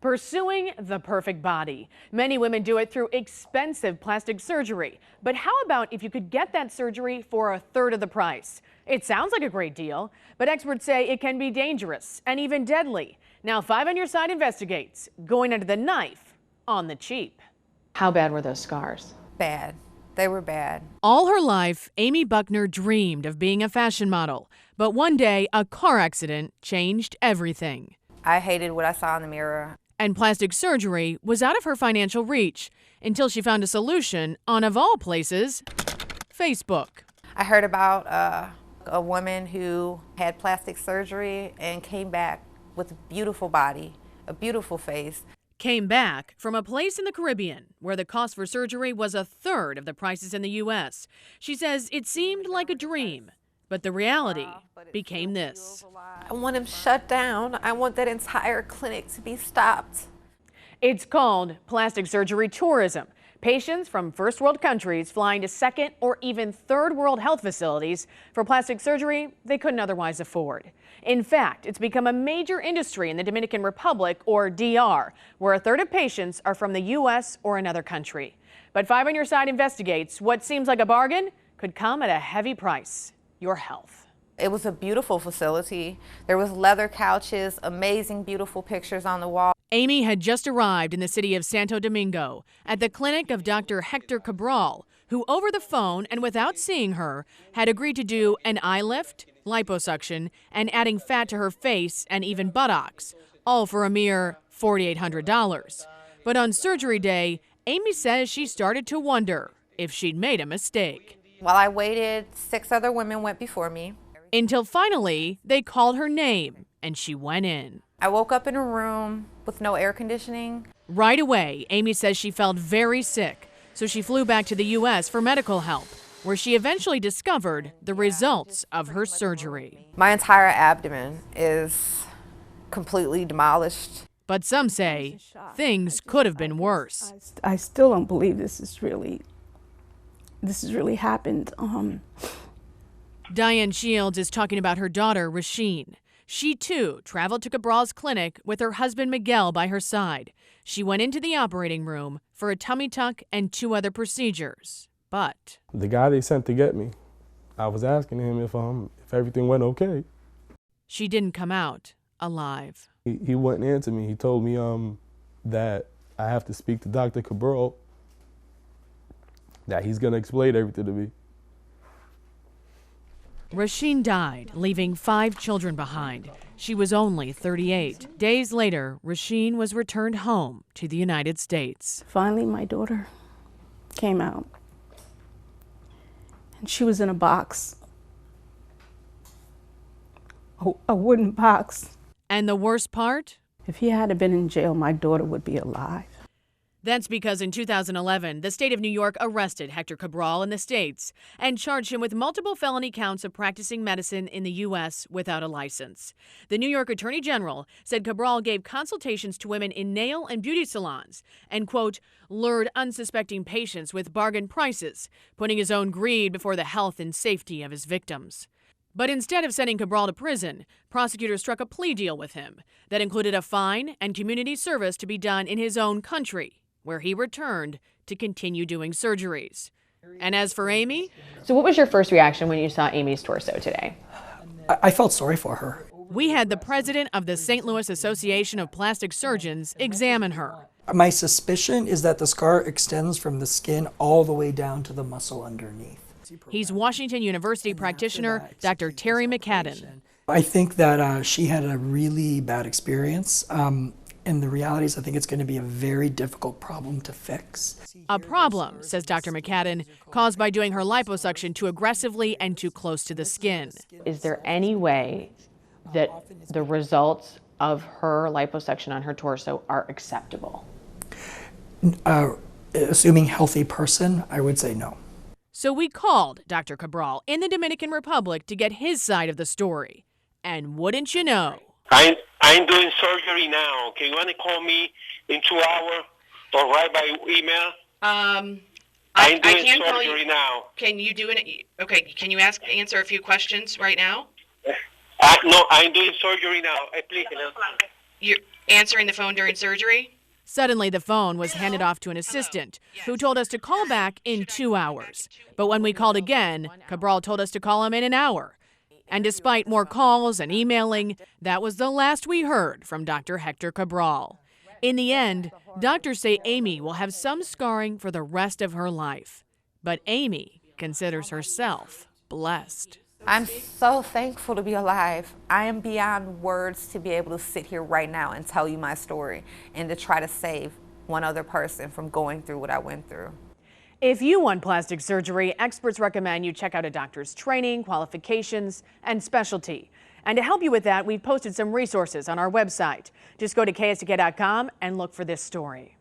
Pursuing the perfect body. Many women do it through expensive plastic surgery. But how about if you could get that surgery for a third of the price? It sounds like a great deal, but experts say it can be dangerous and even deadly. Now, 5 on Your Side investigates going under the knife on the cheap. How bad were those scars? Bad. They were bad. All her life, Amy Buckner dreamed of being a fashion model. But one day, a car accident changed everything. I hated what I saw in the mirror. And plastic surgery was out of her financial reach until she found a solution on, of all places, Facebook. I heard about a woman who had plastic surgery and came back with a beautiful body, a beautiful face. Came back from a place in the Caribbean where the cost for surgery was a third of the prices in the U.S. She says it seemed like a dream, but the reality became this. I want him shut down. I want that entire clinic to be stopped. It's called plastic surgery tourism. Patients from first world countries flying to second or even third world health facilities for plastic surgery they couldn't otherwise afford. In fact, it's become a major industry in the Dominican Republic, or DR, where a third of patients are from the U.S. or another country. But 5 on Your Side investigates what seems like a bargain could come at a heavy price: your health. It was a beautiful facility. There was leather couches, amazing, beautiful pictures on the wall. Amy had just arrived in the city of Santo Domingo at the clinic of Dr. Hector Cabral, who over the phone and without seeing her had agreed to do an eye lift, liposuction, and adding fat to her face and even buttocks, all for a mere $4,800. But on surgery day, Amy says she started to wonder if she'd made a mistake. While I waited, 6 other women went before me. Until finally, they called her name and she went in. I woke up in a room with no air conditioning. Right away, Amy says she felt very sick, so she flew back to the U.S. for medical help, where she eventually discovered the results of her surgery. My entire abdomen is completely demolished. But some say things could have been worse. I still don't believe this has really happened. Diane Shields is talking about her daughter, Rasheen. She, too, traveled to Cabral's clinic with her husband, Miguel, by her side. She went into the operating room for a tummy tuck and 2 other procedures. But the guy they sent to get me, I was asking him if everything went okay. She didn't come out alive. He wouldn't answer me. He told me that I have to speak to Dr. Cabral, that he's going to explain everything to me. Rasheen died, leaving 5 children behind. She was only 38. Days later, Rasheen was returned home to the United States. Finally, my daughter came out, and she was in a box, a wooden box. And the worst part? If he had been in jail, my daughter would be alive. That's because in 2011, the state of New York arrested Hector Cabral in the States and charged him with multiple felony counts of practicing medicine in the U.S. without a license. The New York Attorney General said Cabral gave consultations to women in nail and beauty salons and, quote, lured unsuspecting patients with bargain prices, putting his own greed before the health and safety of his victims. But instead of sending Cabral to prison, prosecutors struck a plea deal with him that included a fine and community service to be done in his own country, where he returned to continue doing surgeries. And as for Amy? So what was your first reaction when you saw Amy's torso today? I felt sorry for her. We had the president of the St. Louis Association of Plastic Surgeons examine her. My suspicion is that the scar extends from the skin all the way down to the muscle underneath. He's Washington University practitioner Dr. Terry McCadden. I think that she had a really bad experience. And the reality is I think it's going to be a very difficult problem to fix. A problem, says Dr. McCadden, caused by doing her liposuction too aggressively and too close to the skin. Is there any way that the results of her liposuction on her torso are acceptable? Assuming healthy person, I would say no. So we called Dr. Cabral in the Dominican Republic to get his side of the story. And wouldn't you know? I'm doing surgery now. Can you want to call me in 2 hours or write by email? I'm doing surgery now. Can you do it? Okay. Can you answer a few questions right now? No, I'm doing surgery now. Please. answering the phone during surgery? Suddenly, the phone was handed off to an assistant who told us to call back in 2 hours. But when we called again, Cabral told us to call him in an hour. And despite more calls and emailing, that was the last we heard from Dr. Hector Cabral. In the end, doctors say Amy will have some scarring for the rest of her life. But Amy considers herself blessed. I'm so thankful to be alive. I am beyond words to be able to sit here right now and tell you my story and to try to save one other person from going through what I went through. If you want plastic surgery, experts recommend you check out a doctor's training, qualifications, and specialty. And to help you with that, we've posted some resources on our website. Just go to ksdk.com and look for this story.